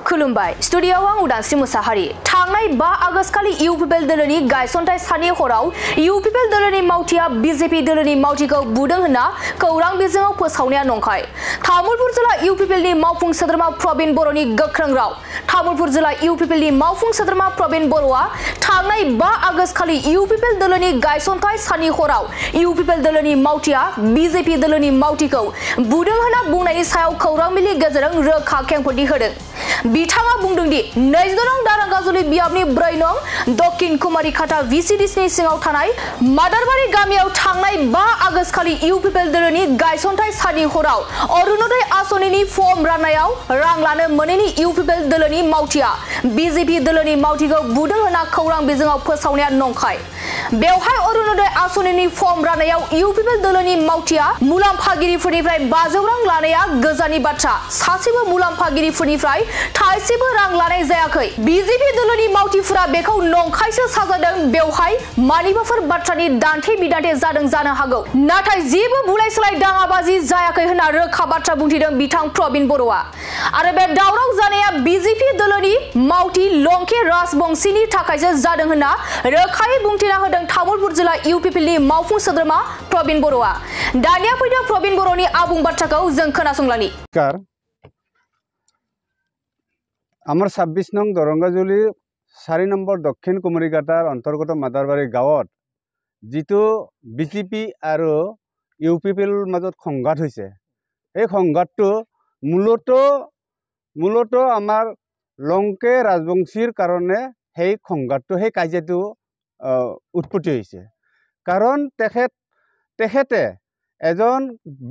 खुलुमबाय स्टुडियोआव आं उदांस्रि मुसाहारि थांनाय 5 आगस्ट खालि इउपिपिएल दोलोनि गायसनथाय साननि हराव इउपिपिएल दोलोनि मावथिया बिजेपि दोलोनि मावथिखौ बुदों होनना खौरां बिजोङाव फोसावनाया नंखाय तामुलपुर जिल्ला इउपिपिएलनि मावफुं सोद्रोमा प्रबिन बर'नि गोख्रों राव तामुलपुर जिल्ला इउपिपिएलनि मावफुं सोद्रोमा प्रबिन बर'आ थांनाय 5 आगस्ट खालि इउपिपिएल दोलोनि गायसनथाय साननि हराव इउपिपिएल दोलोनि मावथिया बिजेपि दोलोनि मावथिखौ बुदों होनना बुंनायनि सायाव खौरां बिलनि गेजेरजों रोखा खेंफोरथि होदों बिथाङा बुंदों दि 22 नं दारागाजुलि बियाबनि 4 नं दक्षिण कुमारी खाटा भिसिडिसिनि सिङाव थानाय मादारबारि गामियाव थांनाय 5 आगस्ट खालि इउपिपिएल दोलोनि गायसनथाय साननि हराव अरुणोदय आसनिनि फर्म राननायाव रां लानो मोनैनि इउपिपिएल दोलोनि मावथिया बिजेपि दोलोनि मावथिखौ बुदों होनना खौरां बिजोङाव फोसावनाया नंखाय बेवहाय अरुणोदय आसनिनि फर्म राननायाव इउपिपिएल दोलोनि मावथिया मुलाम्फागिरिफोरनिफ्राय 500 रां लानाया गोजाननि बाथ्रा सासेबो मुलाम्फागिरिफोरनिफ्राय थाइसेबो रां लानाय जायाखै बिजेपि दोलोनि मावथिफोरा बेखौ नंखायसो साजायदों बेवहाय मानिबाफोर बाथ्रानि दान्थे बिदान्थे जादों जानो हागौ नाथाय जेबो बुलाय सोलाय दाङाबाजि जायाखै होनना रोखा बाथ्रा बुंथिदों बिथां प्रबिन बर'आ आरो बे दावराव जानाया बिजेपि दोलोनि मावथि लंके राजबंशीनि थाखायसो जादों होनना रोखायै बुंथिना होदों तामुलपुर जिल्ला इउपिपिएलनि मावफुं सोद्रोमा प्रबिन बर'आ दानिया फैदों प्रबिन बर'नि आबुं बाथ्राखौ जों खोनासंलानि आमार 26 नं दरंगाजुली 4 নম্বৰ दक्षिण कुमारीघाटार अंतर्गत मादारबारी गाँवत जितु बिजेपि और इउपिपिएल मजत संघात होइसे এই সংঘাতটো মূলত आमार लंके राजबंशीर कारणे সেই সংঘাতটো সেই কাজিয়াটো उत्पत्ति होइसे कारण तेखेते एजन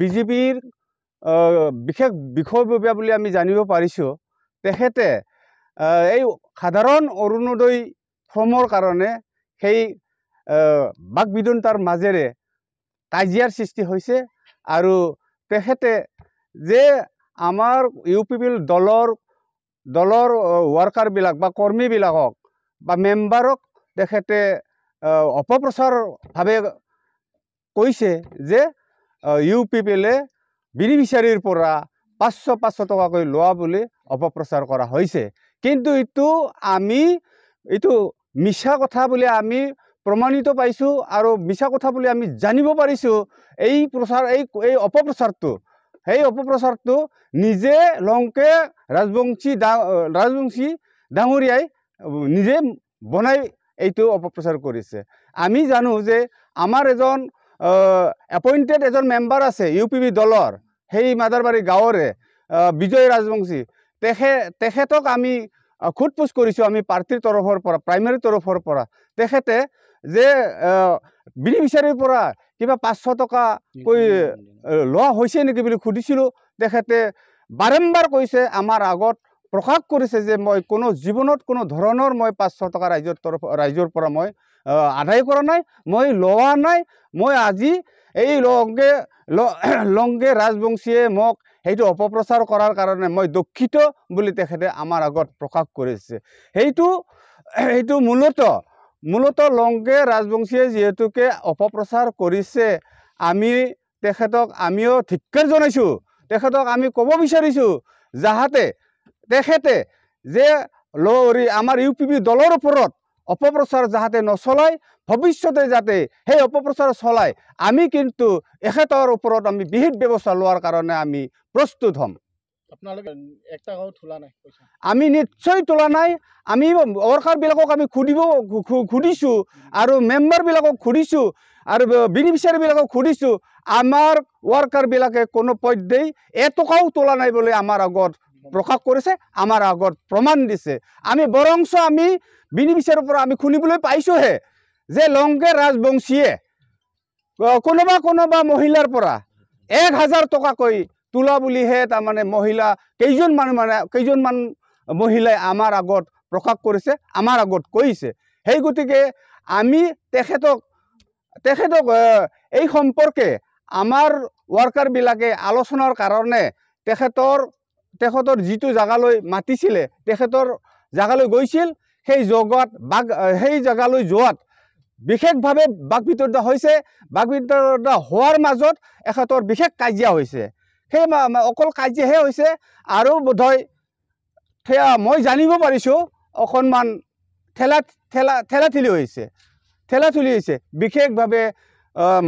बिजेपिर विशेष বিষয়ববীয়া বুলি আমি জানিব পাৰিছো তেখেতে এই সাধাৰণ অৰুণোদয় ফৰ্মৰ কাৰণে সেই বাকবিদন্তাৰ মাজেৰে কাজিয়াৰ সৃষ্টি হৈছে আৰু তেখেতে যে আমাৰ ইউপিপিএল দলৰ ওয়াৰ্কাৰ বিলাক বা কৰ্মী বিলাকক বা মেম্বাৰক তেখেতে অপপ্ৰচাৰ ভাবে কৈছে যে ইউপিপিএলে বিড়ি বিচাৰিৰ পৰা 500 টকাকৈ লোৱা বুলি অপপ্ৰচাৰ কৰা হয়েছে কিন্তু এইটো মিছা কথা বুলি আমি প্ৰমাণিত পাইছো আৰু মিছা কথা বুলি আমি জানিব পাৰিছো এই অপপ্ৰচাৰটো নিজে লংকে ৰাজবংশী ডাঙৰীয়াই নিজে বনাই এইটো অপপ্ৰচাৰ কৰিছে আমি জানো যে আমাৰ এজন এপয়েন্টেড এজন মেম্বাৰ আছে ইউপিপি দলৰ সেই মাদাৰবাৰী গাঁৱৰে বিজয় ৰাজবংশী তেখেতক আমি খুদপুছ কৰিছো আমি পাৰ্টিৰ তৰফৰ পৰা প্ৰাইমাৰী তৰফৰ পৰা তেখেতে যে বিড়ি বিচাৰিৰ পৰা কিবা 500 টকা কৈ লোৱা হৈছে নেকি বুলি খুদিছিলো তেখেতে বাৰম্বাৰ কৈছে আমাৰ আগত প্ৰকাশ কৰিছে যে মই কোনো জীৱনত কোনো ধৰণৰ মই 500 টকা ৰাইজৰ পৰা মই আদায় কৰা নাই মই লোৱা নাই মই আজি এই লংকে ৰাজবংশীয়ে মোক সেইটো অপপ্রচার করার কারণে মই দুঃখিত বুলি তেখেতে আমার আগত প্রকাশ করেছে সেইটো মূলত লংকে রাজবংশীয়ে যেহেতুকে অপপ্রচার করেছে আমি তেখেতক আমিও ধিক্কাৰ জনাইছো তেখেতক আমি কব বিচাৰিছো যাহাতে তেখেতে যে আমাৰ ইউপিপি দলৰ ওপৰত অপপ্ৰচাৰ যাহাতে নচলায় ভবিষ্যতে যাতে সেই অপপ্ৰচাৰ চলায় আমি কিন্তু এখেতৰ ওপৰত আমি বিহিত ব্যৱস্থা লোৱাৰ কাৰণে আমি প্ৰস্তুত হম আমি নিশ্চয় তোলা নাই আমি ওয়াৰ্কাৰ বিলাকক আমি খুদিছো আৰু মেম্বাৰ বিলাকক খুদিছো আৰু বেনিফিচিয়াৰি বিলাকক খুদিছো আমাৰ ওয়াৰ্কাৰ বিলাকে কোনো পধ্যেই এটকাও তোলা নাই বলে আমাৰ আগত প্ৰকাশ কৰিছে আমাৰ আগত প্ৰমাণ দিছে আমি বৰংশ আমি বেনিফিচিয়াৰিৰ পৰা আমি শুনিবলৈ পাইছোহে যে লংকে ৰাজবংশীয়ে কোনোবা মহিলাৰ পৰা 1000 টকাকৈ তোলা বুলিহে তাৰমানে মহিলা কেইজনমান মহিলাই আমাৰ আগত প্ৰকাশ কৰিছে আমাৰ আগত কৈছে সেই গতিকে আমি তেখেতক এই সম্পৰ্কে আমাৰ ওয়াৰ্কাৰ বিলাকে আলোচনাৰ কাৰণে তেখেতৰ যিটো জাগালৈ মাতিছিলে তেখেতৰ জাগালৈ গৈছিল সেই জাগালৈ যোৱাত বিশেষভাৱে বাকবিতণ্ডা হৈছে বাকবিতণ্ডা হোৱাৰ মাজত এখেতৰ বিশেষ কাজিয়া হৈছে সেই অকল কাজিয়াহে হৈছে আৰু বোধহয় মই জানিব পাৰিছোঁ অকণমান ঠেলাঠেলি হৈছে বিশেষভাৱে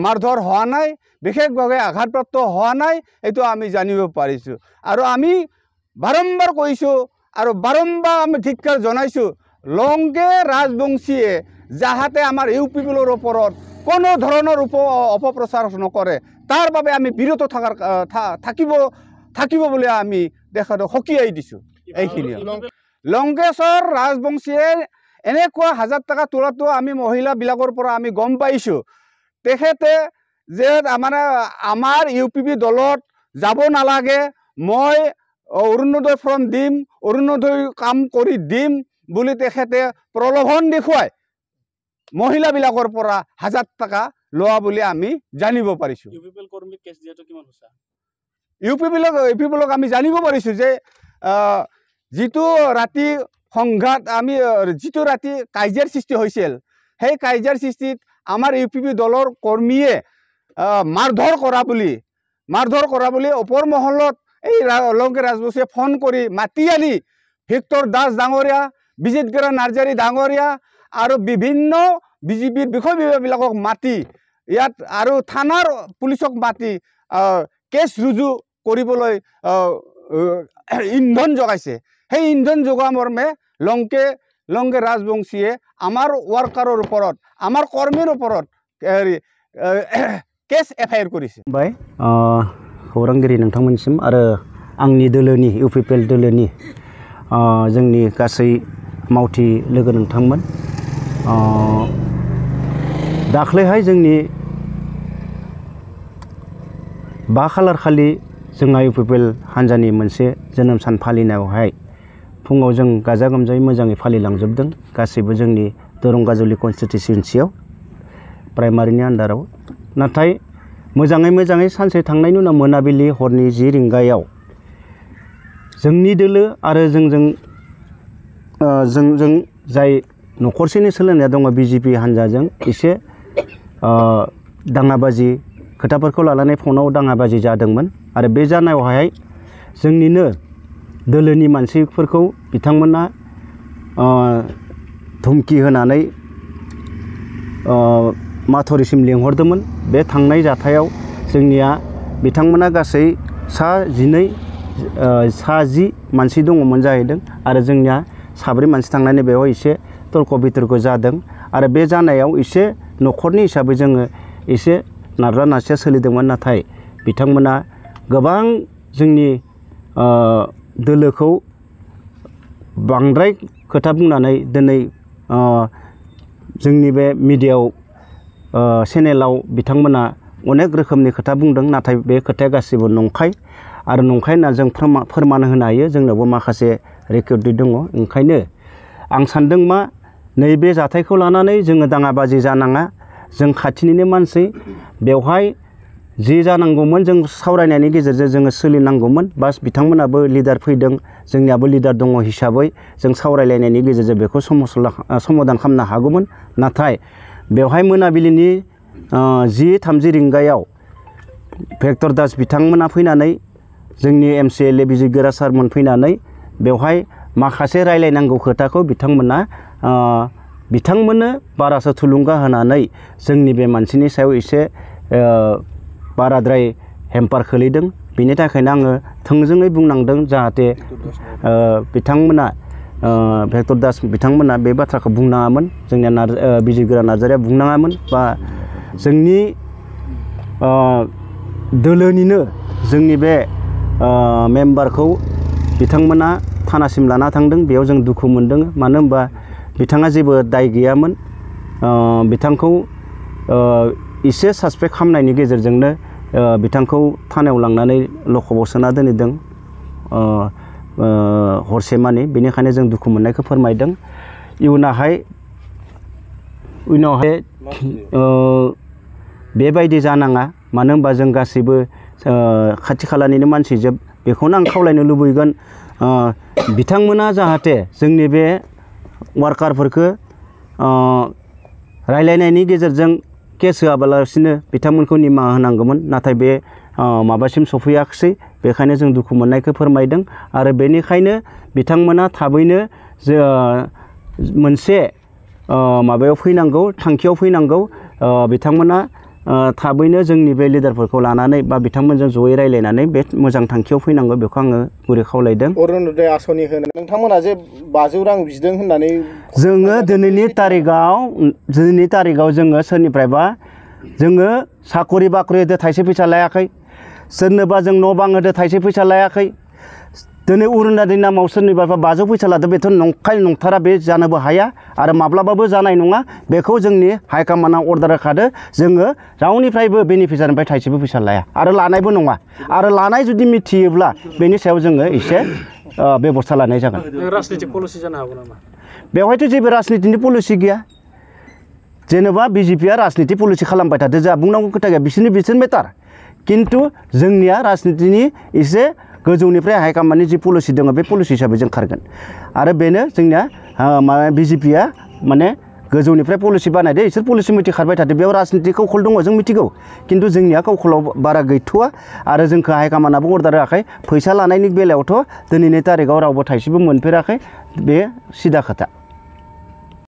মাৰধৰ হোৱা নাই বিশেষভাৱে আঘাতপ্ৰাপ্ত হোৱা নাই এইটো আমি জানিব পাৰিছোঁ আৰু আমি বাৰম্বাৰ কৈছোঁ আৰু বাৰম্বাৰ আমি ধিক্কাৰ জনাইছোঁ লংকে ৰাজবংশীয়ে যাহাতে আমাৰ ইউ পিপলৰ ওপৰত কোনো ধৰণৰ অপপ্ৰচাৰ নকৰে তাৰ বাবে আমি বিৰত থাকিব বুলি আমি দেখাটো সকীয়াই দিছোঁ এইখিনি লংকেশ্বৰ ৰাজবংশীয়ে এনেকুৱা 1000 টকা তোলাটো আমি মহিলাবিলাকৰ পৰা আমি গম পাইছোঁ তেখেতে যে আমাৰ ইউপিপি দলত যাব নালাগে মই অৰুণোদয় ফ্ৰম দিম অৰুণোদয় কাম কৰি দিম বুলি তেখেতে প্ৰলোভন দেখুৱাই মহিলাবিলাকৰ পৰা 1000 টকা লোৱা বুলি আমি জানিব পাৰিছোঁ ইউপিপিএল কৰ্মীক কেছ দিয়াটো কিমান সঁচা ইউপিপিএলক আমি জানিব পাৰিছোঁ যে যিটো ৰাতি সংঘাত আমি যিটো ৰাতি কাজিয়াৰ সৃষ্টি হৈছিল সেই কাজিয়াৰ সৃষ্টিত আমাৰ ইউপিপি দলৰ কৰ্মীয়ে মাৰধৰ কৰা বুলি ওপৰ মহলত এই লংকে ৰাজবংশীয়ে ফোন কৰি মাতি আনি ভিক্টৰ দাস ডাঙৰীয়া বিজিতগৰা নাৰ্জাৰী ডাঙৰীয়া আৰু বিভিন্ন বিজেপিৰ বিষয়বিলাকক মাতি ইয়াত আৰু থানাৰ পুলিচক মাতি কেছ ৰুজু কৰিবলৈ ইন্ধন যোগাইছে সেই ইন্ধন যোগোৱা মৰ্মে লংকে ৰাজবংশীয়ে আমাৰ ৱাৰ্কাৰৰ ওপৰত আমাৰ কৰ্মীৰ ওপৰত केस एफआईआर करिसे बाय खौरांगिरि नोंथांमोनसिम आरो आंनि दोलोनि इउपिपिएल दोलोनि जोंनि गासै मावथि लोगो नोंथांमोन दाख्लैहाय जोंनि 5 खालार खालि जोंहा इउपिपिएल हान्जानि मोनसे जोनोम सान फालिनायावहाय फुङाव जों गाजा गोमजायै मोजाङै फालिलांजोबदों गासैबो जोंनि दरंगाजुलि कन्स्टिट्युएन्सियाव प्राइमारिनि आन्दाराव नाथाय मोजाङै सानसे थांनायनि उनाव मोनाबिलि हरनि 10 रिंगायाव जोंनि दोलो आरो जोंजों जाय न'खरसेनि सोलोंनाया दङ बिजेपि हान्जाजों एसे दाङाबाजि खोथाफोरखौ लानानै फनाव दाङाबाजि जादोंमोन आरो बे जानायावहाय जोंनिनो दोलोनि मानसिफोरखौ बिथांमोना धुमकि होनानै माथरिसिम लिंहरदोंमोन बे थांनाय जाथायाव जोंनिया बिथांमोना गासै सा 10 मानसि दङमोन जाहैदों आरो जोंनिया साब्रै मानसि थांनानै बेयाव एसे तर्क बितर्क जादों आरो बे जानायाव एसे न'खरनि हिसाबै जोङो एसे नारला नारसिया सोलिदोंमोन नाथाय बिथांमोना गोबां जोंनि दोलोखौ बांद्राय खोथा बुंनानै दिनै जोंनि बे मिडियायाव चेनेलाव बिथांमोना अनेक रोखोमनि खोथा बुंदों नाथाय बे खोथाया गासिबो नंखाय आरो नंखाय होनना जों फोरमान होनो हायो जोंनावबो माखासे रेकर्ड दङ ओंखायनो आं सानदों मा नैबे जाथायखौ लानानै जोङो दाङाबाजि जानाङा जों खाथिनिनो मानसि बेवहाय जि जानांगौमोन जों सावरायनायनि गेजेरजों जोङो सोलिनांगौमोन बास बिथांमोनाबो लिडार फैदों जोंनियाबो लिडार दङ हिसाबै जों सावरायलायनायनि गेजेरजों बेखौ समाधान खालामनो हागौमोन नाथाय बेवहाय मोनाबिलिनि 10:30 रिंगायाव भेक्टर दास बिथांमोना फैनानै जोंनि एमसिएलए बिजितगोरा सारमोन फैनानै बेवहाय माखासे रायलायनांगौ खोथाखौ बिथांमोननो बारासो थुलुंगा होनानै जोंनि बे मानसिनि सायाव एसे बाराद्राय हेम्पार खोलैदों बेनि थाखायनो आङो थोंजोङै बुंनांदों जाहाथे बिथांमोना भेक्टर दास बिथांमोना बे बाथ्राखौ बुंनाङामोन जोंनिया बिजितगोरा नार्जारिया बुंनाङामोन बा जोंनि दोलोनिनो जोंनि बे मेम्बारखौ बिथांमोना थानासिम लाना थांदों बेयाव जों दुखु मोनदों मानो होनबा बिथाङा जेबो दाय गैयामोन बिथांखौ एसे सासपेक्ट खालामनायनि गेजेरजोंनो बिथांखौ थानायाव लांनानै लकआव सोना दोनदों हरसेमानि बेनिखायनो जों दुखु मोननायखौ फोरमायदों इयुनावहाय बेबायदि जानाङा मानो होनबा जों गासैबो खाथि खालानिनो मानसिजोब बेखौनो आं खावलायनो लुबैगोन बिथांमोना जाहाथे जोंनि बे वार्कारफोरखौ रायलायनायनि गेजेरजों केस होआबालासिनो बिथांमोनखौ निमाहा होनांगौमोन नाथाय बे माबासिम सफैयाखिसै बेखायनो जों दुखु मोननायखौ फोरमायदों आरो बेनिखायनो बिथांमोना थाबैनो मोनसे माबायाव फैनांगौ थांखियाव फैनांगौ बिथांमोना थाबैनो जोंनि बे लिडारफोरखौ लानानै बा बिथांमोनजों जयै रायलायनानै बे मोजां थांखियाव फैनांगौ बेखौ आङो गुरै खावलायदों। अरुणोदय आसनि होनो नोंथांमोना जे 500 रां बिदों होननानै जोङो दिनैनि तारिगाव जोङो सोरनिफ्रायबा जोङो साखरि बाखरि होदो थाइसे फैसा लायाखै सोरनोबा जों न' बां होदो थाइसे फैसा लायाखै दिनै अरुणोदयनि नामाव सोरनिबा 500 फैसा लादो बेथ' नंखाय नंथारा बे जानोबो हाया आरो माब्लाबाबो जानाय नङा बेखौ जोंनि हाइकमान्डआ अर्डार होखादो जोङो रावनिफ्रायबो बेनिफिसियारिनिफ्राय थाइसेबो फैसा लाया आरो लानायबो नङा आरो लानाय जुदि मिथियोब्ला बेनि सायाव जोङो एसे बेबस्था लानाय जागोन। राजनितिक पलिसि जानो हागौ नामा? बेवहायथ' जेबो राजनितिनि पलिसि गैया जेनेबा बिजेपिया राजनिति पलिसि खालामबाय थादो जोंहा बुंनांगौ खोथा गैया बिसोर मेटार किन्तु जोंनिया राजनितिनि एसे गोजौनिफ्राय हाइकमान्डनि जि पलिसि दङ बे पलिसि हिसाबै जों खारगोन आरो बेनो जोंनिया बिजेपिया माने गोजौनिफ्राय पलिसि बानायदो इसोर पलिसि मथे खारबाय थादो बेयाव राजनिति कौशल दङ जों मिथिगौ किन्तु जोंनिया कौशलाव बारा गैथ'वा आरो जोंखौ हाइकमान्डआबो अर्डार होआखै फैसा लानायनि बेलायावथ' दिनैनि तारिगाव रावबो थाइसेबो मोनफेराखै बे सिदा खोथा।